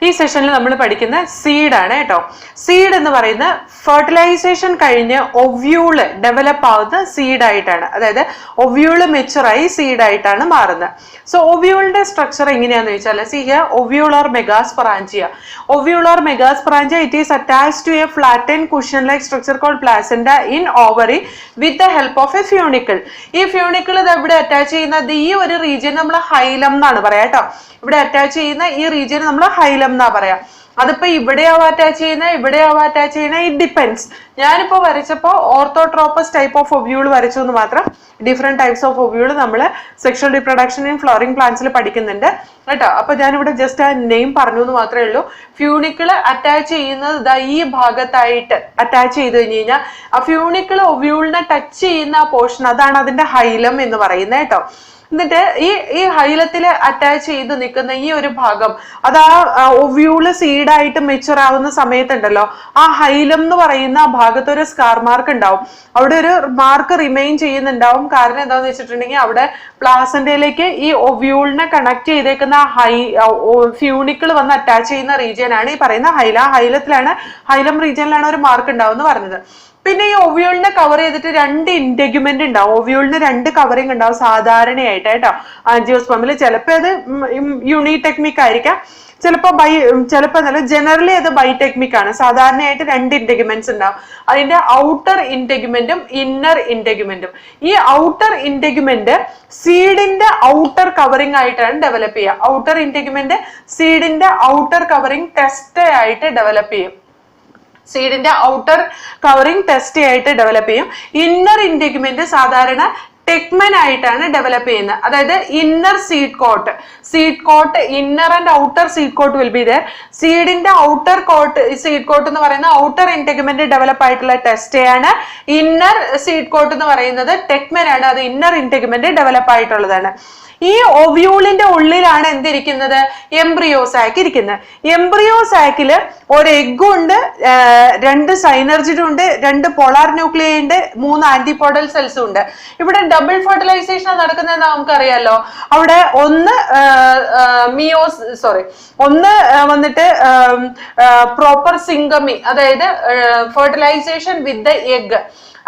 ഈ സെഷനിൽ നമ്മൾ പഠിക്കുന്ന സീഡ് ആണ് കേട്ടോ. സീഡ് എന്ന് പറയുന്ന ഫെർട്ടിലൈസേഷൻ കഴിഞ്ഞ് ഒവ്യൂള് ഡെവലപ്പ് ആവുന്ന സീഡ് ആയിട്ടാണ്, അതായത് ഒവ്യൂള് മെച്ചുറായി സീഡ് ആയിട്ടാണ് മാറുന്നത്. സോ ഒവ്യൂളിന്റെ സ്ട്രക്ചർ എങ്ങനെയാന്ന് വെച്ചാൽ, see here ovular megasporangia. Ovular megasporangia, it is attached to a flatten cushion like structure called placenta in ovary with the help of a funicle. ഈ funicle ഇത് എവിടെ attach ചെയ്യുന്നത്? ഈ ഒരു റീജിയൻ നമ്മൾ ഹൈലം എന്നാണ് പറയാ കേട്ടോ. ഇവിടെ അറ്റാച്ച് ചെയ്യുന്ന ഈ റീജിയൻ നമ്മൾ ഹൈലം എന്നാ പറയാ. അതിപ്പോ ഇവിടെയാവും അറ്റാച്ച് ചെയ്യുന്നത്, ഇവിടെയാവും അറ്റാച്ച് ചെയ്യുന്നത്, ഇറ്റ് ഡിപ്പെൻഡ്സ്. ഞാനിപ്പോ വരച്ചപ്പോ ഓർത്തോട്രോപ്പസ് ടൈപ്പ് ഓഫ് ഒവ്യൂൾ വരച്ചു എന്ന് മാത്രം. ഡിഫറെന്റ് ടൈപ്സ് ഓഫ് ഒവ്യൂൾ നമ്മൾ സെക്ഷൽ റീപ്രൊഡക്ഷൻ ഇൻ ഫ്ലോറിംഗ് പ്ലാന്റ്സിൽ പഠിക്കുന്നുണ്ട് കേട്ടോ. അപ്പൊ ഞാനിവിടെ ജസ്റ്റ് ആ നെയിം പറഞ്ഞു എന്ന് മാത്രമേ ഉള്ളൂ. ഫ്യൂണിക്കിള് അറ്റാച്ച് ചെയ്യുന്നത് ഈ ഭാഗത്തായിട്ട് അറ്റാച്ച് ചെയ്ത് കഴിഞ്ഞ് കഴിഞ്ഞാൽ ആ ഫ്യൂണിക്കിള് ഒവ്യൂളിനെ ടച്ച് ചെയ്യുന്ന ആ പോർഷൻ, അതാണ് അതിന്റെ ഹൈലം എന്ന് പറയുന്നത് കേട്ടോ. എന്നിട്ട് ഈ ഹൈലത്തിൽ അറ്റാച്ച് ചെയ്ത് നിൽക്കുന്ന ഈ ഒരു ഭാഗം, അത് ആ ഒവ്യൂള് സീഡായിട്ട് മെച്ചുർ ആവുന്ന സമയത്തുണ്ടല്ലോ, ആ ഹൈലം എന്ന് പറയുന്ന ആ ഭാഗത്ത് ഒരു സ്കാർ മാർക്ക് ഉണ്ടാവും. അവിടെ ഒരു മാർക്ക് റിമെയിൻ ചെയ്യുന്നുണ്ടാവും. കാരണം എന്താന്ന് വെച്ചിട്ടുണ്ടെങ്കിൽ അവിടെ പ്ലാസന്റയിലേക്ക് ഈ ഒവ്യൂളിനെ കണക്ട് ചെയ്തേക്കുന്ന ഫ്യൂണിക്കിൾ വന്ന് അറ്റാച്ച് ചെയ്യുന്ന റീജിയൻ ആണ് ഈ പറയുന്ന ഹൈല. ആ ഹൈലത്തിലാണ്, ഹൈലം റീജിയനിലാണ് ഒരു മാർക്ക് ഉണ്ടാവും എന്ന് പറഞ്ഞത്. പിന്നെ ഈ ഒവ്യൂളിനെ കവർ ചെയ്തിട്ട് 2 ഇന്റഗ്യുമെന്റ് ഉണ്ടാവും. ഒവ്യൂളിന് 2 കവറിങ് ഉണ്ടാവും സാധാരണയായിട്ട് കേട്ടോ ആൻജിയോസ്പെർമിൽ. ചിലപ്പോൾ അത് യൂണിടെക്നിക് ആയിരിക്കാം, ചിലപ്പോ നല്ല ജനറലി അത് ബൈടെക്നിക് ആണ്. സാധാരണയായിട്ട് 2 ഇന്റഗ്യുമെന്റ്സ് ഉണ്ടാവും. അതിന്റെ ഔട്ടർ ഇന്റഗ്യുമെന്റും ഇന്നർ ഇന്റഗ്യുമെന്റും. ഈ ഔട്ടർ ഇന്റഗ്യുമെന്റ് സീഡിന്റെ ഔട്ടർ കവറിംഗ് ആയിട്ടാണ് ഡെവലപ്പ് ചെയ്യുക. ഔട്ടർ ഇന്റഗ്യുമെന്റ് സീഡിന്റെ ഔട്ടർ കവറിംഗ് ടെസ്റ്റ് ആയിട്ട് ഡെവലപ്പ് ചെയ്യും. സീഡിന്റെ ഔട്ടർ കവറിംഗ് ടെസ്റ്റ് ആയിട്ട് ഡെവലപ്പ് ചെയ്യും. ഇന്നർ ഇന്റഗ്യുമെന്റ് സാധാരണ ടെക്മൻ ആയിട്ടാണ് ഡെവലപ്പ് ചെയ്യുന്നത്. അതായത് inner seed coat inner and outer seed coat will be there. സീഡിന്റെ ഔട്ടർ സീഡ് കോട്ട് എന്ന് പറയുന്ന ഔട്ടർ ഇന്റഗ്യുമെന്റ് ഡെവലപ്പ് ആയിട്ടുള്ള ടെസ്റ്റ് ആണ്. ഇന്നർ സീഡ് കോട്ട് എന്ന് പറയുന്നത് ടെക്മൻ ആണ്, അത് ഇന്നർ ഇന്റഗ്യുമെന്റ് ഡെവലപ്പ് ആയിട്ടുള്ളതാണ്. ഈ ഒവ്യൂളിന്റെ ഉള്ളിലാണ് എന്തിരിക്കുന്നത്? എംബ്രിയോ സാക്ക് ഇരിക്കുന്നത്. എംബ്രിയോ സാക്കില് ഒരു എഗ്ഗും ഉണ്ട്, 2 സൈനർജിഡും ഉണ്ട്, 2 പോളാർ ന്യൂക്ലിയ ഉണ്ട്, 3 ആന്റിപോഡൽ സെൽസും ഉണ്ട്. ഇവിടെ ഡബിൾ ഫെർട്ടിലൈസേഷൻ നടക്കുന്നതെന്ന് നമുക്കറിയാലോ. അവിടെ ഒന്ന് വന്നിട്ട് പ്രോപ്പർ സിംഗമി, അതായത് ഫെർട്ടിലൈസേഷൻ വിത്ത് ദ എഗ്,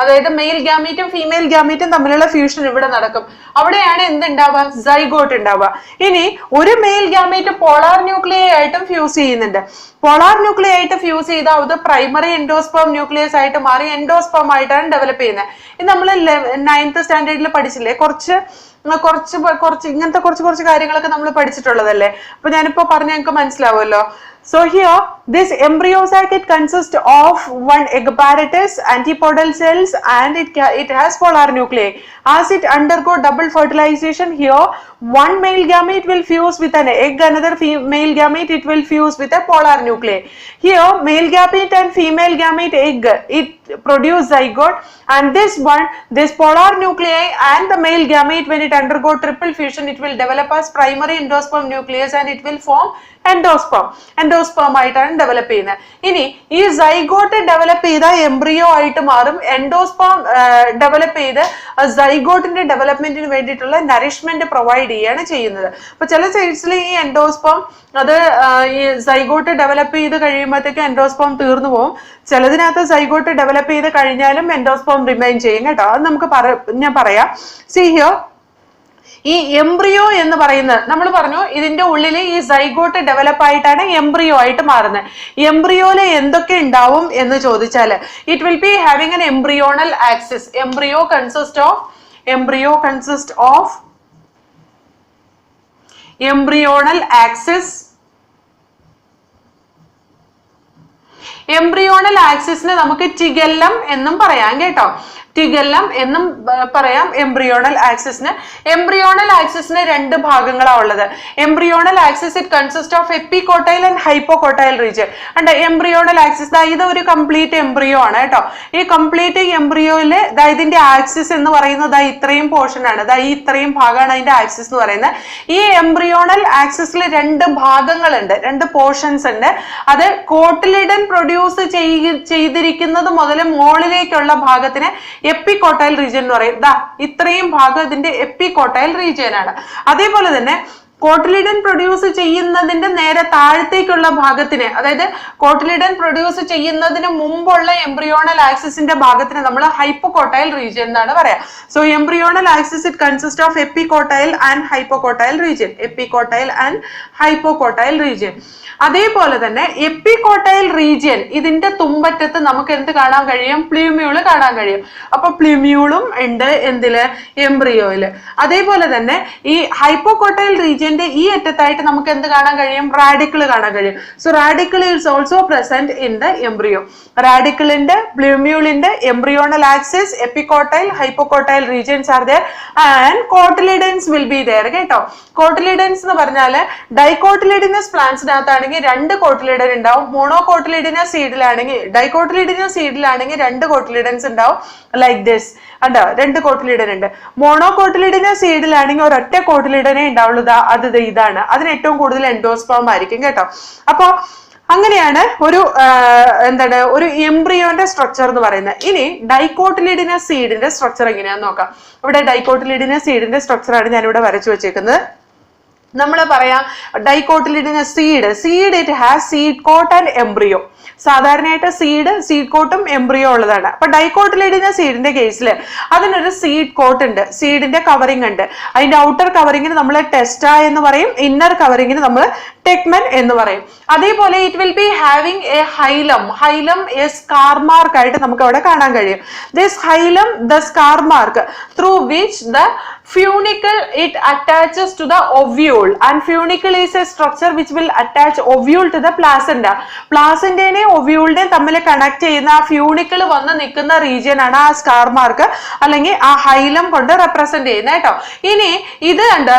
അതായത് മെയിൽ ഗ്യാമീറ്റും ഫീമെയിൽ ഗ്യാമീറ്റും തമ്മിലുള്ള ഫ്യൂഷൻ ഇവിടെ നടക്കും. അവിടെയാണ് എന്തുണ്ടാവുക? സൈഗോട്ട് ഉണ്ടാവുക. ഇനി ഒരു മെയിൽ ഗ്യാമീറ്റ് പോളാർ ന്യൂക്ലിയ ആയിട്ടും ഫ്യൂസ് ചെയ്യുന്നുണ്ട്. പോളാർ ന്യൂക്ലിയ ആയിട്ട് ഫ്യൂസ് ചെയ്താൽ അത് പ്രൈമറി എൻഡോസ്പേം ന്യൂക്ലിയസ് ആയിട്ട് മാറി എൻഡോസ്പേം ആയിട്ടാണ് ഡെവലപ്പ് ചെയ്യുന്നത്. ഇത് നമ്മൾ 9th സ്റ്റാൻഡേർഡിൽ പഠിച്ചില്ലേ? കുറച്ച് ഇങ്ങനത്തെ കുറച്ച് കാര്യങ്ങളൊക്കെ നമ്മൾ പഠിച്ചിട്ടുള്ളതല്ലേ. അപ്പൊ ഞാനിപ്പോ പറഞ്ഞ ഞങ്ങൾക്ക് മനസ്സിലാവുമല്ലോ. So here this embryo sac, it consists of 1 egg apparatus, antipodal cells, and it has polar nuclei. As it undergo double fertilization, here one male gamete will fuse with an egg, another male gamete it will fuse with a polar nuclei. Here male gamete and female gamete egg, it produce zygote, and this polar nuclei and the male gamete, when it undergo triple fusion, it will develop as primary endosperm nucleus and it will form endosperm ആയിട്ടാണ് develop ചെയ്യുന്നത്. ഇനി ഈ zygote develop ചെയ്ത embryo ആയിട്ട് മാറും. Endosperm develop ചെയ്ത് സൈഗോട്ടിന്റെ ഡെവലപ്മെന്റിന് വേണ്ടിയിട്ടുള്ള nourishment provide ചെയ്യാണ് ചെയ്യുന്നത്. അപ്പൊ ചില സൈഡ്സിൽ ഈ എൻഡോസ്പേം അത് ഈ സൈഗോട്ട് ഡെവലപ്പ് ചെയ്ത് കഴിയുമ്പോഴത്തേക്ക് എൻഡോസ്പേം തീർന്നു പോകും. ചിലതിനകത്ത് സൈഗോട്ട് ഡെവലപ്പ് ചെയ്ത് കഴിഞ്ഞാലും എൻഡോസ്പേം റിമൈൻ ചെയ്യും കേട്ടോ. അത് നമുക്ക് ഞാൻ പറയാം. സീ ഹിയർ, ഈ എംബ്രിയോ എന്ന് പറയുന്നത് നമ്മൾ പറഞ്ഞു, ഇതിന്റെ ഉള്ളിൽ ഈ സൈഗോട്ട് ഡെവലപ്പ് ആയിട്ടാണ് എംബ്രിയോ ആയിട്ട് മാറുന്നത്. എംബ്രിയോയില് എന്തൊക്കെ ഉണ്ടാവും എന്ന് ചോദിച്ചാല്, it will be having an embryonal axis. Embryo consist of embryonal axis. Embryonal ആക്സിസിന് നമുക്ക് ടിഗെല്ലം എന്നും പറയാം കേട്ടോ. ടിഗെല്ലം എന്നും പറയാം എംബ്രിയോണൽ ആക്സിസിന്. എംബ്രിയോണൽ ആക്സിസിന് 2 ഭാഗങ്ങളാണ് ഉള്ളത്. Embryonal axis it consist of epicotyl and hypocotyl region. ഉണ്ട് എംബ്രിയോണൽ ആക്സിസ്, ഇത് ഒരു കംപ്ലീറ്റ് എംബ്രിയോ ആണ് കേട്ടോ. ഈ കംപ്ലീറ്റ് എംബ്രിയോയില് ഇതിന്റെ ആക്സിസ് എന്ന് പറയുന്നത് ഇത്രയും പോർഷൻ ആണ്. ഈ ഇത്രയും ഭാഗമാണ് അതിന്റെ ആക്സിസ് എന്ന് പറയുന്നത്. ഈ എംബ്രിയോണൽ ആക്സിസിൽ 2 ഭാഗങ്ങളുണ്ട്, 2 പോർഷൻസ് ഉണ്ട്. അത് കോട്ടിലിഡൻ പ്രൊഡ്യൂസ് ചെയ്തിരിക്കുന്നത് മുതൽ മുകളിലേക്കുള്ള ഭാഗത്തിന് എപ്പികോട്ടൈൽ റീജിയൻ എന്ന് പറയും. ഇത്രയും ഭാഗം ഇതിന്റെ എപ്പികോട്ടൈൽ റീജിയൻ ആണ്. അതേപോലെ തന്നെ കോട്ടിലിഡൻ പ്രൊഡ്യൂസ് ചെയ്യുന്നതിന്റെ നേരെ താഴത്തേക്കുള്ള ഭാഗത്തിന്, അതായത് കോട്ടിലിഡൻ പ്രൊഡ്യൂസ് ചെയ്യുന്നതിന് മുമ്പുള്ള എംബ്രിയോണൽ ആക്സിസിന്റെ ഭാഗത്തിന് നമ്മൾ ഹൈപ്പോകോട്ടൈൽ റീജിയൻ എന്നാണ് പറയാ. So embryonal axis it consist of epicotyl and hypocotyl region, epicotyl and hypocotyl region. അതേപോലെ തന്നെ എപ്പികോട്ടൈൽ റീജിയൻ ഇതിന്റെ തുമ്പറ്റത്ത് നമുക്ക് എന്ത് കാണാൻ കഴിയും? പ്ലൂമ്യൂള് കാണാൻ കഴിയും. അപ്പൊ പ്ലൂമ്യൂളും ഉണ്ട് എന്തില്? എംബ്രിയോയില്. അതേപോലെ തന്നെ ഈ ഹൈപ്പോകോട്ടൈൽ റീജിയന്റെ ഈ അറ്റത്തായിട്ട് നമുക്ക് എന്ത് കാണാൻ കഴിയും? റാഡിക്കിൾ കാണാൻ കഴിയും. So radicle is also present in the embryo. റാഡിക്കിളിന്റെ, പ്ലൂമ്യൂളിന്റെ, embryonal axis, epicotyl, hypocotyl regions are there and cotyledons will be there. കേട്ടോ, കോട്ടിലിഡൻസ് എന്ന് പറഞ്ഞാല് ഡൈകോട്ടിലിഡിനസ് പ്ലാന്റ്സിനകത്താണെങ്കിൽ 2 കോട്ടിലിഡൻ ഉണ്ടാവും. മോണോകോട്ടിലിഡിനസ് സീഡിലാണെങ്കിൽ, ഡൈകോട്ടിലിഡിനസ് സീഡിലാണെങ്കിൽ 2 കോട്ടിലിഡൻസ് ഉണ്ടാവും. ലൈക്ക് ദിസ് ഉണ്ടോ, 2 കോട്ടിലിഡൻ ഉണ്ട്. മോണോകോട്ടിലിഡിനസ് സീഡിലാണെങ്കിൽ ഒരൊറ്റ കോട്ടിലിഡനെ ഉണ്ടാവുള്ളൂ. അത് ഇതാണ്. അതിന് ഏറ്റവും കൂടുതൽ എൻഡോസ്പേം ആയിരിക്കും. കേട്ടോ, അപ്പൊ അങ്ങനെയാണ് ഒരു എംബ്രിയോന്റെ സ്ട്രക്ചർ എന്ന് പറയുന്നത്. ഇനി ഡൈകോട്ടിലിഡിനസ് സീഡിന്റെ സ്ട്രക്ചർ എങ്ങനെയാന്ന് നോക്കാം. ഇവിടെ ഡൈകോട്ടിലിഡിനസ് സീഡിന്റെ സ്ട്രക്ചർ ആണ് ഞാനിവിടെ വരച്ചു വെച്ചേക്കുന്നത്. നമ്മൾ പറയാം dicotyledonous seed it has seed coat and embryo. സാധാരണയായിട്ട് സീഡ് കോട്ടും എംബ്രിയോ ഉള്ളതാണ്. അപ്പൊ ഡൈകോട്ടിലിഡിനസ് സീഡിന്റെ കേസിൽ അതിനൊരു സീഡ് കോട്ട് ഉണ്ട്, സീഡിന്റെ കവറിംഗ് ഉണ്ട്. അതിന്റെ ഔട്ടർ കവറിങ്ങിന് നമ്മൾ ടെസ്റ്റ എന്ന് പറയും, ഇന്നർ കവറിങ്ങിന് നമ്മൾ ടെക്മൻ എന്ന് പറയും. അതേപോലെ it will be having A ഹൈലം A scar mark ആയിട്ട് നമുക്ക് അവിടെ കാണാൻ കഴിയും. This ഹൈലം the scar mark through which the funicle it attaches to the ovule, and funicle is a structure which will attach ovule to the placenta. പ്ലാസന്റേനെ ഒവ്യൂളിനെ തമ്മിൽ connect ചെയ്യുന്ന ആ funicle വന്ന് നിൽക്കുന്ന റീജിയൻ ആണ് ആ സ്കാർ മാർക്ക് അല്ലെങ്കിൽ ആ ഹൈലം കൊണ്ട് റെപ്രസെന്റ് ചെയ്യുന്നത്. കേട്ടോ, ഇനി ഇത് കണ്ട്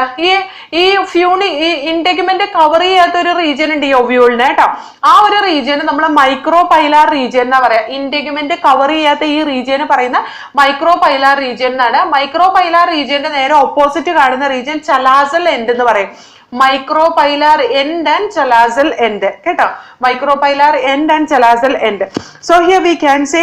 ഈ ഇന്റഗ്മെന്റ് കവർ ചെയ്യാത്ത ഒരു റീജിയൻ ഉണ്ട് ഈ ഒവ്യൂളിന്. കേട്ടോ, ആ ഒരു റീജിയന് നമ്മൾ മൈക്രോ പൈലാർ റീജിയൻ എന്നാ പറയാ. ഇന്റഗ്മെന്റ് കവർ ചെയ്യാത്ത ഈ റീജിയന് പറയുന്ന മൈക്രോ പൈലാർ റീജിയൻ എന്നാണ്. മൈക്രോ പൈലാർ റീജിയന്റെ നേരെ ഓപ്പോസിറ്റ് കാണുന്ന റീജിയൻ ചലാസൽ എൻഡ് എന്ന് പറയും. Micropylar end and chalazal end. കേട്ടോ, micropylar end and chalazal end. So here we can say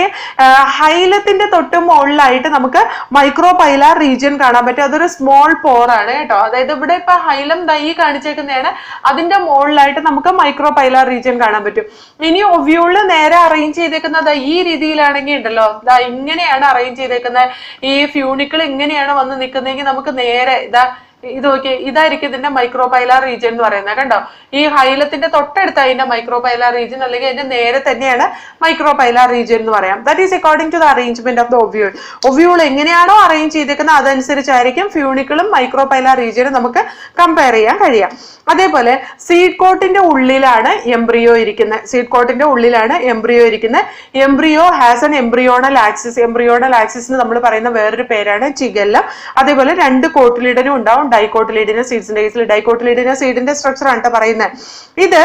ഹൈലത്തിന്റെ തൊട്ട് മുകളിലായിട്ട് നമുക്ക് മൈക്രോപൈലാർ റീജിയൻ കാണാൻ പറ്റും. അതൊരു സ്മോൾ പോർ ആണ്. കേട്ടോ, അതായത് ഇവിടെ ഇപ്പൊ ഹൈലം ദൈ കാണിച്ചേക്കുന്നതാണ്, അതിന്റെ മുകളിലായിട്ട് നമുക്ക് മൈക്രോപൈലാർ റീജിയൻ കാണാൻ പറ്റും. ഇനി ഒവ്യൂള് നേരെ അറേഞ്ച് ചെയ്തേക്കുന്നത് ഈ രീതിയിലാണെങ്കിൽ ഉണ്ടല്ലോ, ഇങ്ങനെയാണ് അറേഞ്ച് ചെയ്തേക്കുന്നത്. ഈ ഫ്യൂണിക്കിൾ ഇങ്ങനെയാണ് വന്ന് നിൽക്കുന്നതെങ്കിൽ നമുക്ക് നേരെ ഇത് നോക്കി, ഇതായിരിക്കും ഇതിന്റെ മൈക്രോപൈലാർ റീജിയൻ എന്ന് പറയുന്നത്. കണ്ടോ, ഈ ഹൈലത്തിന്റെ തൊട്ടടുത്ത് അതിന്റെ മൈക്രോപൈലാർ റീജിയൻ അല്ലെങ്കിൽ അതിന്റെ നേരെ തന്നെയാണ് മൈക്രോപൈലാർ റീജിയൻ എന്ന് പറയാം. That is according to the arrangement of the ovule. Ovule എങ്ങനെയാണോ അറേഞ്ച് ചെയ്തേക്കുന്നത് അതനുസരിച്ചായിരിക്കും ഫ്യൂണിക്കിളും മൈക്രോപൈലാർ റീജിയനും നമുക്ക് കമ്പയർ ചെയ്യാൻ കഴിയാം. അതേപോലെ സീഡ് കോട്ടിന്റെ ഉള്ളിലാണ് എംബ്രിയോ ഇരിക്കുന്നത്. സീഡ് കോട്ടിന്റെ ഉള്ളിലാണ് എംബ്രിയോ ഇരിക്കുന്നത്. Embryo has an embryonal axis. Embryonal ആക്സിസിന് നമ്മൾ പറയുന്ന വേറൊരു പേരാണ് ചിഗല്ലം. അതേപോലെ 2 കോട്ടിലിഡനും ഉണ്ടാവും. ഡൈകോട്ടിലിഡിനസ് സീഡ്സിന്റെ കേസിൽ ഡൈകോട്ടിലിഡിനസ് സീഡിന്റെ സ്ട്രക്ചർ ആണ് പറയുന്നത്. ഇത്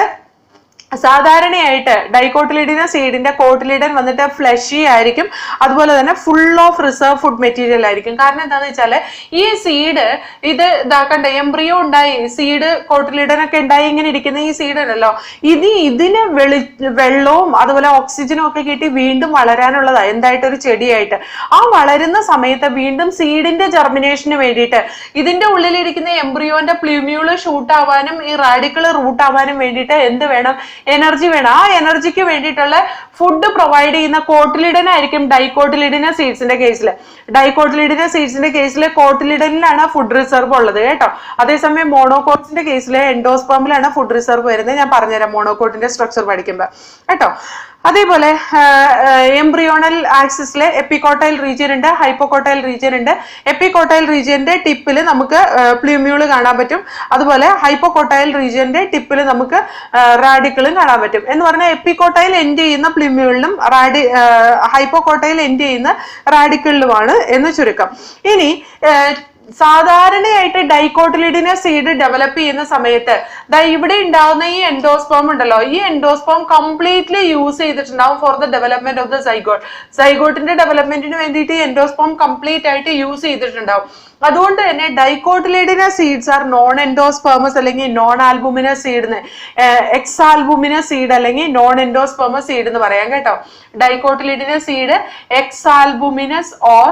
സാധാരണയായിട്ട് ഡൈകോട്ടിലിഡിനസ് സീഡിന്റെ കോട്ടിലിഡൻ വന്നിട്ട് ഫ്ലഷി ആയിരിക്കും. അതുപോലെ തന്നെ full of reserve food material ആയിരിക്കും. കാരണം എന്താണെന്ന് വെച്ചാല് ഈ സീഡ് ഇത് ഇതാക്കണ്ട, എംബ്രിയോ ഉണ്ടായി, സീഡ് കോട്ടിലിഡൻ ഒക്കെ ഉണ്ടായി ഇങ്ങനെ ഇരിക്കുന്ന ഈ സീഡ് ഉണ്ടല്ലോ, ഇതിന് വെള്ളവും അതുപോലെ ഓക്സിജനും ഒക്കെ കിട്ടി വീണ്ടും വളരാനുള്ളതാണ്. എന്തായിട്ടൊരു ചെടിയായിട്ട് ആ വളരുന്ന സമയത്ത് വീണ്ടും സീഡിന്റെ ജെർമിനേഷന് വേണ്ടിയിട്ട് ഇതിന്റെ ഉള്ളിലിരിക്കുന്ന എംബ്രിയോന്റെ പ്ലൂമ്യൂള് ഷൂട്ട് ആവാനും ഈ റാഡിക്കിള് റൂട്ട് ആവാനും വേണ്ടിയിട്ട് എന്ത് വേണം? എനർജി വേണം. ആ എനർജിക്ക് വേണ്ടിയിട്ടുള്ള ഫുഡ് പ്രൊവൈഡ് ചെയ്യുന്ന കോട്ടിലിഡൻ ആയിരിക്കും ഡൈകോട്ടിലിഡിനസ് സീഡ്സിന്റെ കേസിൽ. ഡൈകോട്ടിലിഡിനസ് സീഡ്സിന്റെ കേസിൽ കോട്ടിലിഡനിലാണ് ഫുഡ് റിസർവ് ഉള്ളത്. കേട്ടോ, അതേസമയം മോണോകോട്ടിന്റെ കേസിൽ എൻഡോസ്പേമിലാണ് ഫുഡ് റിസർവ് വരുന്നത്. ഞാൻ പറഞ്ഞുതരാം മോണോകോട്ടിന്റെ സ്ട്രക്ചർ പഠിക്കുമ്പോൾ. കേട്ടോ, അതേപോലെ എംബ്രിയോണൽ ആക്സിസിലെ എപ്പികോട്ടൈൽ റീജിയൻ ഉണ്ട്, ഹൈപ്പോകോട്ടൈൽ റീജിയൻ ഉണ്ട്. എപ്പികോട്ടൈൽ റീജിയന്റെ ടിപ്പിൽ നമുക്ക് പ്ലൂമ്യൂള് കാണാൻ പറ്റും. അതുപോലെ ഹൈപ്പോകോട്ടൈൽ റീജിയന്റെ ടിപ്പിൽ നമുക്ക് റാഡിക്കിളും കാണാൻ പറ്റും. എന്ന് പറഞ്ഞാൽ എപ്പികോട്ടൈൽ എൻഡ് ചെയ്യുന്ന പ്ലൂമ്യൂളിലും ഹൈപ്പോകോട്ടൈൽ എൻഡ് ചെയ്യുന്ന റാഡിക്കിളിലുമാണ് എന്ന് ചുരുക്കം. ഇനി സാധാരണയായിട്ട് ഡൈകോട്ടിലിഡിനസ് സീഡ് ഡെവലപ്പ് ചെയ്യുന്ന സമയത്ത് ഇവിടെ ഉണ്ടാവുന്ന ഈ എൻഡോസ്പേം ഉണ്ടല്ലോ, ഈ എൻഡോസ്പേം കംപ്ലീറ്റ്ലി യൂസ് ചെയ്തിട്ടുണ്ടാവും for the development of the zygote. സൈഗോട്ടിന്റെ ഡെവലപ്മെന്റിന് വേണ്ടിയിട്ട് എൻഡോസ്പേം കംപ്ലീറ്റ് ആയിട്ട് യൂസ് ചെയ്തിട്ടുണ്ടാവും. അതുകൊണ്ട് തന്നെ dicotyledonous seeds are non endospermous അല്ലെങ്കിൽ non albuminous seed, ex albuminous seed അല്ലെങ്കിൽ നോൺ എൻഡോസ്പേമസ് സീഡ് എന്ന് പറയാം. കേട്ടോ, dicotyledonous seed ex albuminous or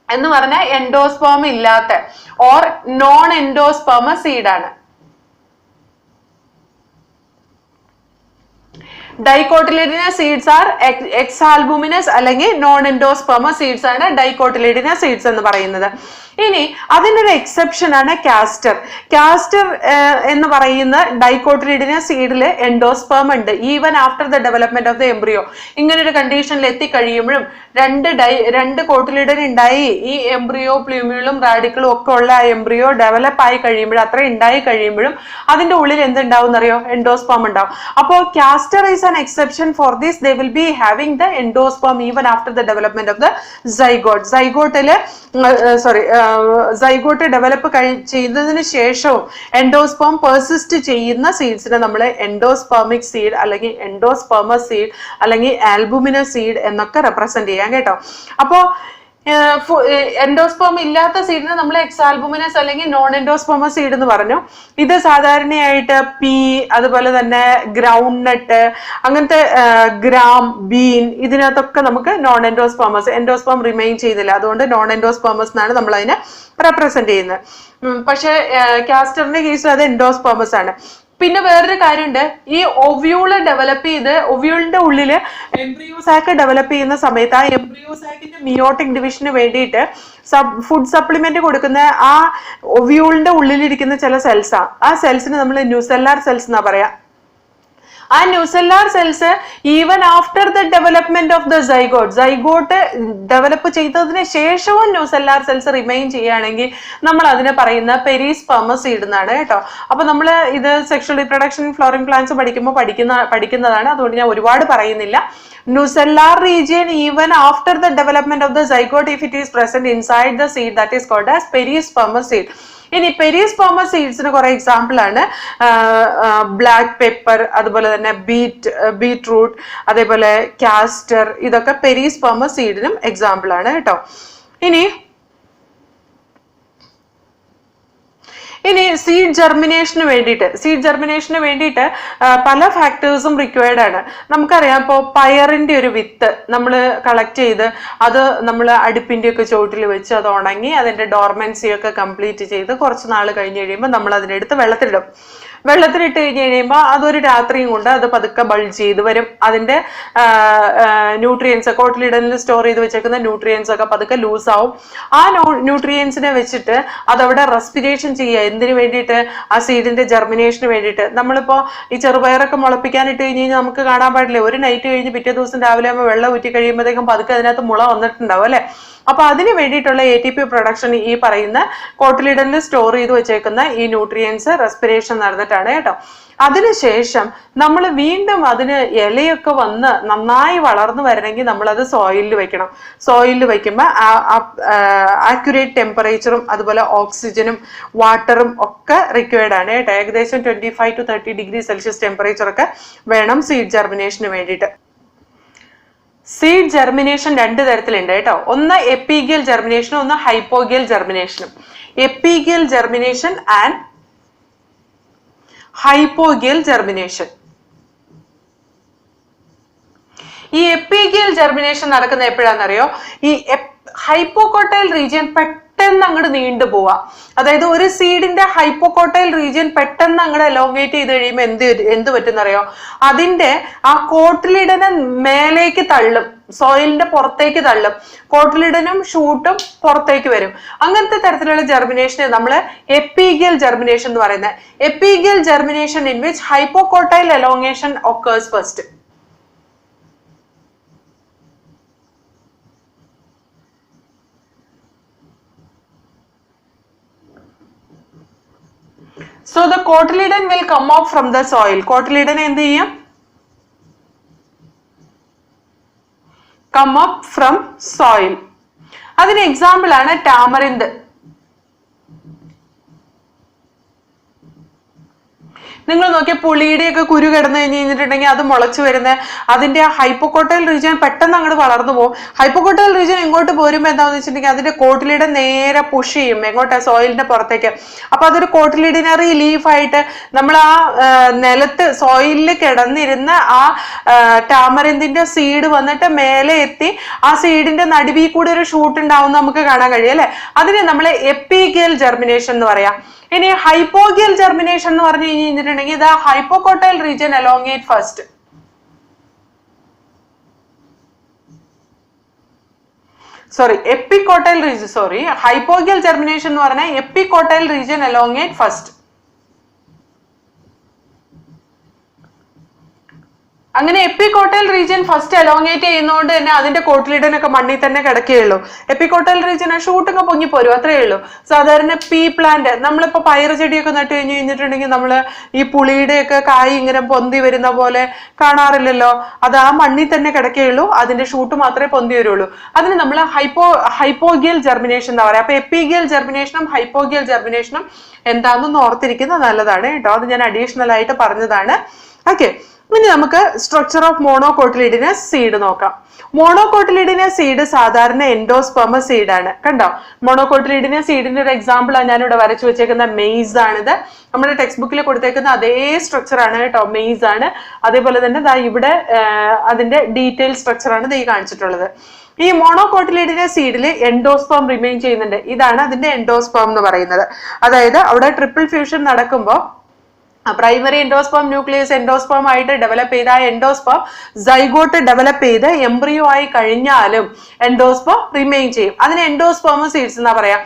എന്ന് പറഞ്ഞാൽ എൻഡോസ്പേം ഇല്ലാത്ത ഓർ നോൺ എൻഡോസ്പേമ സീഡാണ്. ഡൈകോട്ടിലിഡിനസ് സീഡ്സ് ആർ എക്സാൽബുമിനസ് അല്ലെങ്കിൽ നോൺ എൻഡോസ്പേമ സീഡ്സ് ആണ് ഡൈകോട്ടിലിഡിനസ് സീഡ്സ് എന്ന് പറയുന്നത്. ഇനി അതിനൊരു എക്സെപ്ഷൻ ആണ് കാസ്റ്റർ. കാസ്റ്റർ എന്ന് പറയുന്ന ഡൈകോട്ടിലിഡിനസ് സീഡില് എൻഡോസ്പേം ഉണ്ട് even after the development of the embryo. ഇങ്ങനൊരു കണ്ടീഷനിൽ എത്തിക്കഴിയുമ്പോഴും രണ്ട് കോട്ടിലിഡൻ ഉണ്ടായി ഈ എംബ്രിയോ പ്ലൂമ്യൂളും റാഡിക്കളും ഒക്കെ ഉള്ള ആ എംബ്രിയോ ഡെവലപ്പ് ആയി കഴിയുമ്പോഴും അത്ര ഉണ്ടായി കഴിയുമ്പോഴും അതിന്റെ ഉള്ളിൽ എന്തുണ്ടാവും എന്നറിയോ? എൻഡോസ്പേം ഉണ്ടാവും. അപ്പോൾ castor is an exception for this. They will be having the endosperm even after the development of the zygote. Zygote develop ചെയ്തതിന് ശേഷവും എൻഡോസ്പേം പെർസിസ്റ്റ് ചെയ്യുന്ന സീഡ്സിനെ നമ്മൾ എൻഡോസ്പെർമിക് സീഡ് അല്ലെങ്കിൽ എൻഡോസ്പെർമസ് സീഡ് അല്ലെങ്കിൽ ആൽബുമിനസ് സീഡ് എന്നൊക്കെ റെപ്രസെന്റ് ചെയ്യാം കേട്ടോ. അപ്പോ എൻഡോസ്പേം ഇല്ലാത്ത സീഡിനെ നമ്മൾ എക്സാൽബുമിനസ് അല്ലെങ്കിൽ നോൺ എൻഡോസ്പേമ സീഡ് എന്ന് പറഞ്ഞു. ഇത് സാധാരണയായിട്ട് പീ, അതുപോലെ തന്നെ ഗ്രൗണ്ട് നട്ട്, അങ്ങനത്തെ ഗ്രാം, ബീൻ, ഇതിനകത്തൊക്കെ നമുക്ക് നോൺ എൻഡോസ്പേം റിമെയിൻ ചെയ്തില്ല. അതുകൊണ്ട് നോൺ എൻഡോസ്പേമസ് എന്നാണ് നമ്മൾ അതിനെ റെപ്രസെന്റ് ചെയ്യുന്നത്. പക്ഷെ കാസ്റ്ററിന്റെ കേസിൽ അത് എൻഡോസ്പേമസ് ആണ്. പിന്നെ വേറൊരു കാര്യമുണ്ട്, ഈ ഒവ്യൂള് ഡെവലപ്പ് ചെയ്ത് ഒവ്യൂളിന്റെ ഉള്ളില് എംബ്രിയോസാക്ക് ഡെവലപ്പ് ചെയ്യുന്ന സമയത്ത് ആ എംബ്രിയോസാക്കിന്റെ മിയോട്ടിക് ഡിവിഷന് വേണ്ടിയിട്ട് ഫുഡ് സപ്ലിമെന്റ് കൊടുക്കുന്ന ആ ഒവ്യൂളിന്റെ ഉള്ളിലിരിക്കുന്ന ചില സെൽസാണ്. ആ സെൽസിന് നമ്മൾ ന്യൂസെല്ലാർ സെൽസ് എന്നാ പറയാ. ആ nucellar cells even after the development of the zygote develop ചെയ്തതിന് ശേഷവും ന്യൂസെല്ലാർ സെൽസ് റിമെയിൻ ചെയ്യുകയാണെങ്കിൽ നമ്മൾ അതിനെ പറയുന്ന പെരിസ്പെർമസ് സീഡ് എന്നാണ് കേട്ടോ. അപ്പൊ നമ്മൾ ഇത് സെക്ഷൽ റീപ്രൊഡക്ഷൻ ഫ്ലോറിംഗ് പ്ലാന്റ്സ് പഠിക്കുമ്പോൾ പഠിക്കുന്നതാണ്. അതുകൊണ്ട് ഞാൻ ഒരുപാട് പറയുന്നില്ല. Nucellar region even after the development of the zygote, if it is present inside the seed, that is called as perispermous seed. ഇനി പെരിസ്പെർമസ് സീഡ്സിന് കുറെ എക്സാമ്പിൾ ആണ്. ബ്ലാക്ക് പെപ്പർ, അതുപോലെ തന്നെ ബീറ്റ്റൂട്ട്, അതേപോലെ കാസ്റ്റർ, ഇതൊക്കെ പെരിസ്പെർമസ് സീഡിനും എക്സാമ്പിൾ ആണ് കേട്ടോ. ഇനി സീഡ് ജെർമിനേഷന് വേണ്ടിയിട്ട് പല ഫാക്ടേഴ്സും റിക്വയർഡ് ആണ്. നമുക്കറിയാം, ഇപ്പോൾ പയറിന്റെ ഒരു വിത്ത് നമ്മൾ കളക്ട് ചെയ്ത് അത് നമ്മൾ അടുപ്പിന്റെ ഒക്കെ ചുവട്ടിൽ വെച്ച് അത് ഉണങ്ങി അതിന്റെ ഡോർമൻസി ഒക്കെ കംപ്ലീറ്റ് ചെയ്ത് കുറച്ച് നാൾ കഴിഞ്ഞ് കഴിയുമ്പോൾ നമ്മൾ അതിനെടുത്ത് വെള്ളത്തിലിട്ട് കഴിഞ്ഞ് കഴിയുമ്പോൾ അതൊരു രാത്രിയും കൊണ്ട് അത് പതുക്കെ ബൾജ് ചെയ്ത് വരും. അതിന്റെ ന്യൂട്രിയൻസ്, കോട്ടിലിഡനിൽ സ്റ്റോർ ചെയ്ത് വെച്ചേക്കുന്ന ന്യൂട്രിയൻസ് ഒക്കെ പതുക്കെ ലൂസ് ആവും. ആ ന്യൂട്രിയൻസിനെ വെച്ചിട്ട് അതവിടെ റെസ്പിറേഷൻ ചെയ്യുക. എന്തിനു വേണ്ടിയിട്ട്? ആ സീഡിന്റെ ജെർമിനേഷന് വേണ്ടിയിട്ട്. നമ്മളിപ്പോ ഈ ചെറുപയറൊക്കെ മുളപ്പിക്കാനിട്ട് കഴിഞ്ഞ് കഴിഞ്ഞാൽ നമുക്ക് കാണാൻ പാടില്ലേ, ഒരു നൈറ്റ് കഴിഞ്ഞ് പിറ്റേ ദിവസം രാവിലെ ആകുമ്പോൾ വെള്ളം ഊറ്റി കഴിയുമ്പോഴത്തേക്കും പതുക്കെ അതിനകത്ത് മുള വന്നിട്ടുണ്ടാവും അല്ലെ. അപ്പൊ അതിന് വേണ്ടിയിട്ടുള്ള ATP പ്രൊഡക്ഷൻ ഈ പറയുന്ന കോട്ടിലിഡനിൽ സ്റ്റോർ ചെയ്ത് വെച്ചേക്കുന്ന ഈ ന്യൂട്രിയൻസ് റെസ്പിറേഷൻ നടന്നിട്ടാണ് കേട്ടോ. അതിനുശേഷം നമ്മൾ വീണ്ടും അതിന് ഇലയൊക്കെ വന്ന് നന്നായി വളർന്നു വരണമെങ്കിൽ നമ്മൾ അത് സോയിലിൽ വെക്കണം. സോയിലിൽ വെക്കുമ്പോൾ ആക്യുറേറ്റ് ടെമ്പറേച്ചറും അതുപോലെ ഓക്സിജനും വാട്ടറും ഒക്കെ റിക്വയർഡ് ആണ് കേട്ടോ. ഏകദേശം 25 to 30 ഡിഗ്രി സെൽഷ്യസ് ടെമ്പറേച്ചർ ഒക്കെ വേണം സീഡ് ജെർമിനേഷന് വേണ്ടിയിട്ട്. സീഡ് ജെർമിനേഷൻ രണ്ട് തരത്തിലുണ്ട് കേട്ടോ. ഒന്ന് എപ്പിഗിയൽ ജെർമിനേഷനും ഒന്ന് ഹൈപ്പോഗിയൽ ജെർമിനേഷനും. എപ്പിഗിയൽ ജെർമിനേഷൻ ആൻഡ് ഹൈപ്പോഗിയൽ ജെർമിനേഷൻ. ഈ എപ്പിഗിയൽ ജെർമിനേഷൻ നടക്കുന്ന എപ്പോഴാണെന്നറിയോ? ഈ ഹൈപ്പോകോട്ടൈൽ റീജിയൻ പെട്ടെന്ന് അങ്ങോട്ട് നീണ്ടു പോവാ. അതായത് ഒരു സീഡിന്റെ ഹൈപ്പോകോട്ടൈൽ റീജിയൻ പെട്ടെന്ന് അങ്ങോട്ട് എലോങ്ങേറ്റ് ചെയ്ത് കഴിയുമ്പോൾ എന്ത് പറ്റുന്നറിയോ? അതിന്റെ ആ കോട്ടിലിഡനെ മേലേക്ക് തള്ളും, സോയിലിന്റെ പുറത്തേക്ക് തള്ളും. കോട്ടിലിഡനും ഷൂട്ടും പുറത്തേക്ക് വരും. അങ്ങനത്തെ തരത്തിലുള്ള ജെർമിനേഷനെ നമ്മൾ എപ്പിഗിയൽ ജെർമിനേഷൻ എന്ന് പറയുന്നത്. Epigeal germination in which hypocotyl elongation occurs first. So the cotyledon will come out from the soil. Cotyledon എന്ത് ചെയ്യും? Come up from soil. അതിന് എക്സാമ്പിൾ ആണ് ടാമറിന്ത്. നിങ്ങൾ നോക്കിയ പുളിയുടെയൊക്കെ കുരു കിടന്നു കഴിഞ്ഞിട്ടുണ്ടെങ്കിൽ അത് മുളച്ചു വരുന്ന അതിന്റെ ഹൈപ്പോകോട്ടൈൽ റീജിയൻ പെട്ടെന്ന് അങ്ങോട്ട് വളർന്നു പോകും. ഹൈപ്പോകോട്ടൈൽ റീജിയൻ ഇങ്ങോട്ട് പോരുമ്പോൾ എന്താണെന്ന് വെച്ചിട്ടുണ്ടെങ്കിൽ അതിന്റെ കോട്ടിലിയുടെ നേരെ പുഷ് ചെയ്യും എങ്ങോട്ടാ, സോയിലിന്റെ പുറത്തേക്ക്. അപ്പൊ അതൊരു കോട്ടിലിഡിനറി ലീഫായിട്ട് നമ്മൾ ആ നിലത്ത് സോയിലിൽ കിടന്നിരുന്ന ആ ടാമറിന്തിന്റെ സീഡ് വന്നിട്ട് മേലെ എത്തി ആ സീഡിന്റെ നടുവിൽ കൂടി ഒരു ഷൂട്ട് ഉണ്ടാവും നമുക്ക് കാണാൻ കഴിയും അല്ലെ. അതിനെ നമ്മൾ എപ്പിഗിയൽ ജെർമിനേഷൻ എന്ന് പറയാം. ഇനി ഹൈപ്പോഗിയൽ ജെർമിനേഷൻ എന്ന് പറഞ്ഞു കഴിഞ്ഞിട്ടുണ്ടെങ്കിൽ ഇത് ഹൈപ്പോകോട്ടൈൽ റീജിയൻ അലോങ്ങേറ്റ് ഫസ്റ്റ്. എപ്പികോട്ടൈൽ റീജിയൻ ഹൈപ്പോഗിയൽ ജെർമിനേഷൻ എന്ന് പറഞ്ഞാൽ എപ്പികോട്ടൈൽ റീജിയൻ അലോങ്ങേറ്റ് ഫസ്റ്റ്. അങ്ങനെ എപ്പികോട്ടൈൽ റീജിയൻ ഫസ്റ്റ് അലോങ്ങേറ്റ് ചെയ്യുന്നതുകൊണ്ട് തന്നെ അതിന്റെ കോട്ടിലിഡനൊക്കെ മണ്ണിൽ തന്നെ കിടക്കുകയുള്ളൂ. എപ്പികോട്ടൈൽ റീജിയൻ ആ ഷൂട്ടൊക്കെ പൊങ്ങിപ്പോരും, അത്രയേ ഉള്ളൂ. സാധാരണ പീ പ്ലാന്റ് നമ്മളിപ്പോ പയറ് ചെടിയൊക്കെ നട്ടു കഴിഞ്ഞ് കഴിഞ്ഞിട്ടുണ്ടെങ്കിൽ നമ്മള് ഈ പുളിയുടെയൊക്കെ കായ് ഇങ്ങനെ പൊന്തി വരുന്ന പോലെ കാണാറില്ലല്ലോ. അത് ആ മണ്ണിൽ തന്നെ കിടക്കുകയുള്ളൂ, അതിന്റെ ഷൂട്ട് മാത്രമേ പൊന്തി വരുള്ളൂ. അതിന് നമ്മൾ ഹൈപ്പോഗിയൽ ജെർമിനേഷൻ എന്താ പറയാ. അപ്പൊ എപ്പിഗിയൽ ജെർമിനേഷനും ഹൈപ്പോഗിയൽ ജെർമിനേഷനും എന്താണെന്ന് ഓർത്തിരിക്കുന്നത് നല്ലതാണ് കേട്ടോ. അത് ഞാൻ അഡീഷണൽ ആയിട്ട് പറഞ്ഞതാണ്. ഓക്കെ, ഇനി നമുക്ക് സ്ട്രക്ചർ ഓഫ് മോണോകോട്ടിലിഡിനസ് സീഡ് നോക്കാം. മോണോകോട്ടിലിഡിനസ് സീഡ് സാധാരണ എൻഡോസ്പെർമസ് സീഡാണ്. കണ്ടോ, മോണോകോട്ടിലിഡിനസ് സീഡിന്റെ ഒരു എക്സാമ്പിൾ ആണ് ഞാനിവിടെ വരച്ചു വെച്ചേക്കുന്ന മെയ്സ് ആണിത്. നമ്മുടെ ടെക്സ്റ്റ് ബുക്കിൽ കൊടുത്തേക്കുന്ന അതേ സ്ട്രക്ചർ ആണ് കേട്ടോ, മെയ്സ് ആണ്. അതേപോലെ തന്നെ ഇവിടെ അതിന്റെ ഡീറ്റെയിൽ സ്ട്രക്ചർ ആണ് ഈ കാണിച്ചിട്ടുള്ളത്. ഈ മോണോകോട്ടിലിഡിനസ് സീഡിൽ എൻഡോസ്പേം റിമെയിൻ ചെയ്യുന്നുണ്ട്. ഇതാണ് അതിന്റെ എൻഡോസ്പേം എന്ന് പറയുന്നത്. അതായത് അവിടെ ട്രിപ്പിൾ ഫ്യൂഷൻ നടക്കുമ്പോൾ പ്രൈമറി എൻഡോസ്പേം ന്യൂക്ലിയസ് എൻഡോസ്പേം ആയിട്ട് ഡെവലപ്പ് ചെയ്ത ആ എൻഡോസ്പേം സൈഗോട്ട് ഡെവലപ്പ് ചെയ്ത് എംബ്രിയോ ആയി കഴിഞ്ഞാലും എൻഡോസ്പേം റിമെയിൻ ചെയ്യും. അതിന് എൻഡോസ്പേമസീഡ്സ് എന്നാ പറയാ.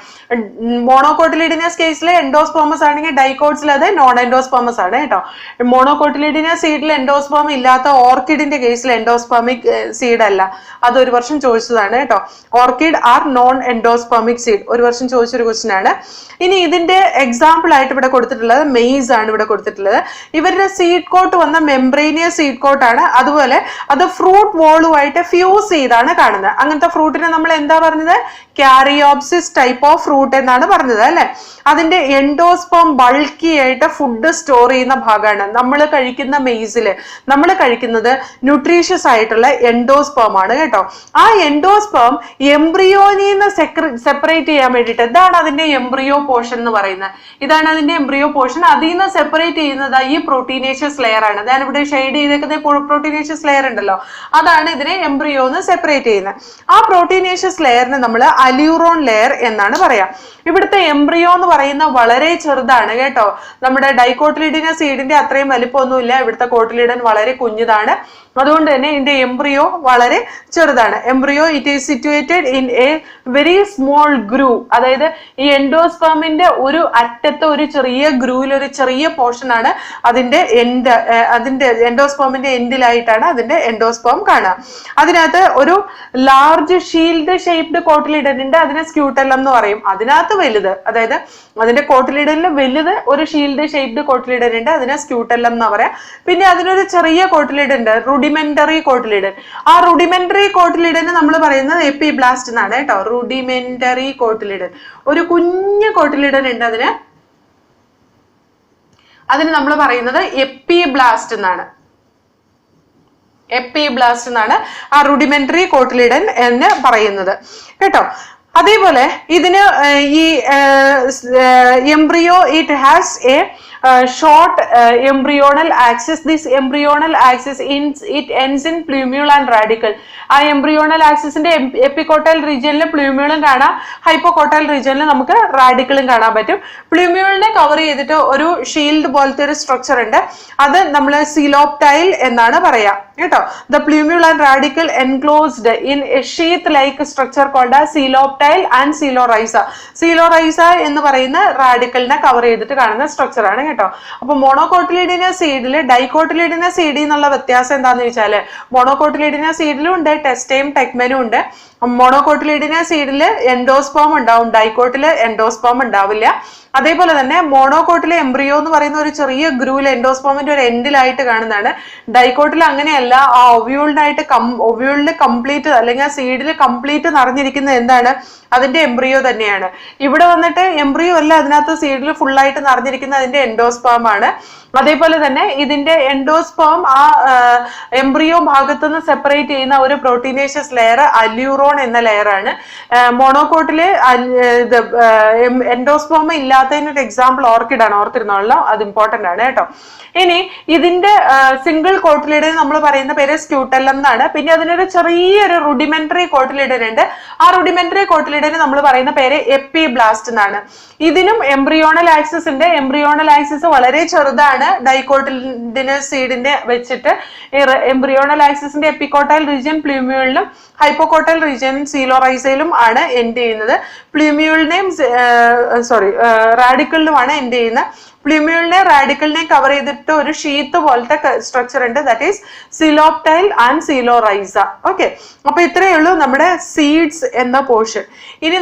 മോണോകോട്ടിലിഡിനസ് കേസിൽ എൻഡോസ്പേമസ് ആണെങ്കിൽ ഡൈക്കോട്സിൽ അത് നോൺ എൻഡോസ്പേമസ് ആണ് കേട്ടോ. മോണോകോട്ടിലിഡിനസ് സീഡിൽ എൻഡോസ്പേം ഇല്ലാത്ത ഓർക്കിഡിന്റെ കേസിൽ എൻഡോസ്പേമിക് സീഡ് അല്ല. അത് ഒരു വർഷം ചോദിച്ചതാണ് കേട്ടോ. Orchid are non endospermic seed, ഒരു വർഷം ചോദിച്ചൊരു ക്വസ്റ്റ്യൻ ആണ്. ഇനി ഇതിന്റെ എക്സാമ്പിൾ ആയിട്ട് ഇവിടെ കൊടുത്തിട്ടുള്ളത് മെയ്സ് ആണ്. ഇവിടെ കൊടുത്തിട്ടുള്ളത് ഇവരുടെ സീഡ് കോട്ട് വന്ന മെംബ്രേനിയസ് സീഡ് കോട്ട് ആണ്. അതുപോലെ അത് ഫ്രൂട്ട് വോളുമായിട്ട് ഫ്യൂസ് ചെയ്താണ് കാണുന്നത്. അങ്ങനത്തെ ഫ്രൂട്ടിനെ നമ്മൾ എന്താ പറഞ്ഞത്, കാരിയോപ്സിസ് ടൈപ്പ് ഓഫ് ഫ്രൂട്ട് എന്നാണ് പറഞ്ഞത് അല്ലെ. അതിന്റെ എൻഡോസ്പേം ബൾക്കി ആയിട്ട് ഫുഡ് സ്റ്റോർ ചെയ്യുന്ന ഭാഗമാണ്. നമ്മൾ കഴിക്കുന്ന മെയ്സില് നമ്മൾ കഴിക്കുന്നത് ന്യൂട്രീഷ്യസ് ആയിട്ടുള്ള എൻഡോസ്പേം ആണ് കേട്ടോ. ആ എൻഡോസ്പേം എംബ്രിയോനിന്ന് സെപ്പറേറ്റ് ചെയ്യാൻ വേണ്ടിയിട്ട് ഇതാണ് അതിന്റെ എംബ്രിയോ പോർഷൻ എന്ന് പറയുന്നത്. ഇതാണ് അതിന്റെ എംബ്രിയോ പോർഷൻ. അതിൽ നിന്ന് സെപ്പറേറ്റ് ചെയ്യുന്നത് ഈ പ്രോട്ടീനേഷ്യസ് ലെയർ ആണ്. ഞാൻ ഇവിടെ ഷെയ്ഡ് ചെയ്തേക്കുന്ന പ്രോട്ടീനേഷ്യസ് ലെയർ ഉണ്ടല്ലോ, അതാണ് ഇതിനെ എംബ്രിയോന്ന് സെപ്പറേറ്റ് ചെയ്യുന്നത്. ആ പ്രോട്ടീനേഷ്യസ് ലെയറിന് നമ്മൾ അല്യൂറോൺ ലെയർ എന്നാണ് പറയാ. ഇവിടുത്തെ എംബ്രിയോ എന്ന് പറയുന്ന വളരെ ചെറുതാണ് കേട്ടോ. നമ്മുടെ ഡൈകോട്ടിലിഡിനസ് സീഡിന്റെ അത്രയും വലിപ്പമൊന്നുമില്ല. ഇവിടുത്തെ കോട്ടിലിഡൻ വളരെ കുഞ്ഞതാണ്. അതുകൊണ്ട് തന്നെ ഇതിന്റെ എംബ്രിയോ വളരെ ചെറുതാണ്. Embryo it is situated in a very small groove. അതായത് ഈ എൻഡോസ്പേമിന്റെ ഒരു അറ്റത്ത് ഒരു ചെറിയ ഗ്രൂവിൽ ഒരു ചെറിയ പോർഷൻ ആണ് അതിന്റെ എൻഡോസ്പേമിന്റെ എൻഡിലായിട്ടാണ് അതിന്റെ എൻഡോസ്പേം കാണുക. അതിനകത്ത് ഒരു ലാർജ് ഷീൽഡ് ഷേപ്ഡ് കോട്ടിലിഡൻ ഉണ്ട്. അതിനെ സ്ക്യൂട്ടല്ലം എന്ന് പറയും. അതിനകത്ത് വലുത്, അതായത് അതിന്റെ കോട്ടിലിഡനിൽ വലുത് ഒരു ഷീൽഡ് ഷേപ്ഡ് കോട്ടിലിഡൻ ഉണ്ട്. അതിനെ സ്ക്യൂട്ടല്ലം എന്ന് പറയാം. പിന്നെ അതിനൊരു ചെറിയ കോട്ടിലിഡൻ ഉണ്ട്, റുഡിമെന്ററി കോട്ടിലിഡൻ. ആ റുഡിമെന്ററി കോട്ടിലിഡന് നമ്മൾ പറയുന്നത് എപ്പിബ്ലാസ്റ്റ് എന്നാണ് കേട്ടോ. റുഡിമെന്ററി കോട്ടിലിഡൻ, ഒരു കുഞ്ഞു കോട്ടിലിഡൻ ഉണ്ട്. അതിന് നമ്മൾ പറയുന്നത് എപ്പിബ്ലാസ്റ്റ് എന്നാണ്. എപ്പിബ്ലാസ്റ്റ് എന്നാണ് ആ റുഡിമെന്ററി കോട്ടിലിഡൻ എന്ന് പറയുന്നത് കേട്ടോ. അതേപോലെ ഇതിന് ഈ embryo it has A short embryonal axis. This embryonal axis it ends in plumule and radicle. ആ എംബ്രിയോണൽ ആക്സിസിന്റെ എപ്പികോട്ടൈൽ റീജിയനിൽ പ്ലൂമ്യൂളും കാണാം, ഹൈപ്പോകോട്ടൈൽ റീജിയനിൽ നമുക്ക് റാഡിക്കിളും കാണാൻ പറ്റും. പ്ലൂമ്യൂളിനെ കവർ ചെയ്തിട്ട് ഒരു ഷീൽഡ് പോലത്തെ ഒരു സ്ട്രക്ചർ ഉണ്ട്. അത് നമ്മൾ സീലോപ്റ്റൈൽ എന്നാണ് പറയാ കേട്ടോ. The plumule and radicle enclosed in a sheath like structure called coleoptile and coleorhiza. Coleorhiza എന്ന് പറയുന്ന റാഡിക്കലിനെ കവർ ചെയ്തിട്ട് കാണുന്ന സ്ട്രക്ചർ ആണ് കേട്ടോ. അപ്പൊ മോണോകോട്ടിലിഡിനസ് സീഡില് ഡൈകോട്ടിലിഡിനസ് സീഡിൽ നിന്നുള്ള വ്യത്യാസം എന്താന്ന് വെച്ചാല് മോണോകോട്ടിലിഡിനസ് സീഡിലും ഉണ്ട് ടെസ്റ്റയും ടെക്മനും ഉണ്ട്. മോണോകോട്ടിലിഡിന സീഡില് എൻഡോസ്പോം ഉണ്ടാവും, ഡൈക്കോട്ടില് എൻഡോസ്പോം ഉണ്ടാവില്ല. അതേപോലെ തന്നെ മോണോകോട്ടിലെ എംബ്രിയോ എന്ന് പറയുന്ന ഒരു ചെറിയ ഗ്രൂവിൽ എൻഡോസ്പോമിന്റെ ഒരു എൻഡിലായിട്ട് കാണുന്നതാണ്. ഡൈക്കോട്ടിൽ അങ്ങനെയല്ല, ആ ഒവ്യൂളിനായിട്ട് ഒവ്യൂളിൽ കംപ്ലീറ്റ് അല്ലെങ്കിൽ ആ സീഡിൽ കംപ്ലീറ്റ് നിറഞ്ഞിരിക്കുന്നത് എന്താണ്? അതിന്റെ എംബ്രിയോ തന്നെയാണ്. ഇവിടെ വന്നിട്ട് എംബ്രിയോ അല്ല, അതിനകത്ത് സീഡിൽ ഫുള്ളായിട്ട് നിറഞ്ഞിരിക്കുന്ന അതിന്റെ എൻഡോസ്പോം ആണ്. അതേപോലെ തന്നെ ഇതിന്റെ എൻഡോസ്പോം ആ എംബ്രിയോ ഭാഗത്തുനിന്ന് സെപ്പറേറ്റ് ചെയ്യുന്ന ഒരു പ്രോട്ടീനേഷ്യസ് ലെയർ അല്യൂറോൺ എന്ന ലെയർ ആണ്. മോണോകോട്ടില് ഇത് എൻഡോസ്പോം ഇല്ലാത്തതിന് ഒരു എക്സാമ്പിൾ ഓർക്കിഡ് ആണ്, ഓർത്തിരുന്നോളാം, അത് ഇമ്പോർട്ടന്റ് ആണ് കേട്ടോ. ഇനി ഇതിന്റെ സിംഗിൾ കോട്ടിലിഡൻ നമ്മൾ പറയുന്ന പേര് സ്ക്യൂട്ടല്ലം എന്നാണ്. പിന്നെ അതിനൊരു ചെറിയൊരു റുഡിമെന്ററി കോട്ടിലിഡൻ ഉണ്ട്. ആ റുഡിമെന്ററി കോട്ടിലിഡന് നമ്മൾ പറയുന്ന പേര് എപ്പിബ്ലാസ്റ്റ് എന്നാണ്. ഇതിനും എംബ്രിയോണൽ ആക്സിസ് ഉണ്ട്. എംബ്രിയോണൽ ആക്സിസ് വളരെ ചെറുതാണ് ഡൈക്കോട്ടിലിഡിനസ് സീഡിന്റെ വെച്ചിട്ട്. എംബ്രിയോണൽ ആക്സിസിന്റെ എപ്പിക്കോട്ടൈൽ റീജിയൻ പ്ലൂമ്യൂളിലും ഹൈപ്പോകോട്ടൈൽ റീജിയൻ സീലോറൈസയിലും ആണ് എൻഡ് ചെയ്യുന്നത്. പ്ലൂമ്യൂളിനെയും റാഡിക്കലിലുമാണ് എൻഡ് ചെയ്യുന്നത്. പ്ലൂമ്യൂളിനെ റാഡിക്കലിനെ കവർ ചെയ്തിട്ട് ഒരു ഷീത്ത് പോലത്തെ സ്ട്രക്ചർ ഉണ്ട്, that is coleoptile and coleorhiza. Okay, അപ്പൊ ഇത്രയേ ഉള്ളൂ നമ്മുടെ സീഡ്സ് എന്ന പോർഷൻ. ഇനി